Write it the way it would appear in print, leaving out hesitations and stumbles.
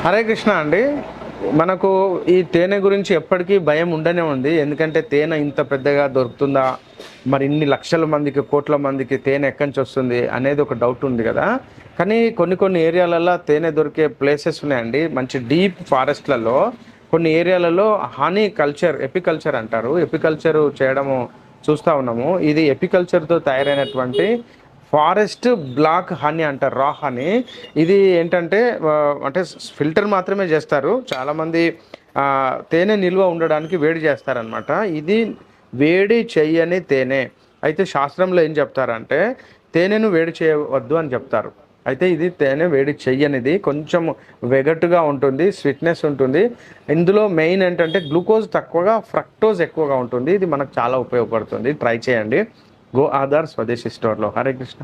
హరే కృష్ణ అండి. మనకు ఈ తేనె గురించి ఎప్పటికీ భయం ఉండనే ఉంది. ఎందుకంటే తేనె ఇంత పెద్దగా దొరుకుతుందా, మరి ఇన్ని లక్షల మందికి కోట్ల మందికి తేనె ఎక్కడి నుంచి వస్తుంది అనేది ఒక డౌట్ ఉంది కదా. కానీ కొన్ని కొన్ని ఏరియాలలో తేనె దొరికే ప్లేసెస్ ఉన్నాయండి. మంచి డీప్ ఫారెస్ట్లలో కొన్ని ఏరియాలలో హనీ కల్చర్, ఎపికల్చర్ అంటారు, ఎపికల్చర్ చేయడము చూస్తూ ఉన్నాము. ఇది ఎపికల్చర్తో తయారైనటువంటి ఫారెస్ట్ బ్లాక్ హనీ అంటారు, రా హనీ. ఇది ఏంటంటే అంటే ఫిల్టర్ మాత్రమే చేస్తారు చాలామంది. తేనె నిల్వ ఉండడానికి వేడి చేస్తారనమాట. ఇది వేడి చెయ్యని తేనె. అయితే శాస్త్రంలో ఏం చెప్తారంటే తేనెను వేడి చేయవద్దు అని చెప్తారు. అయితే ఇది తేనె వేడి చెయ్యనిది, కొంచెం వెగటుగా ఉంటుంది, స్వీట్నెస్ ఉంటుంది. ఇందులో మెయిన్ ఏంటంటే గ్లూకోజ్ తక్కువగా, ఫ్రక్టోజ్ ఎక్కువగా ఉంటుంది. ఇది మనకు చాలా ఉపయోగపడుతుంది. ట్రై చేయండి గో ఆధార్ స్వదేశీ స్టోర్లో. హరే కృష్ణ.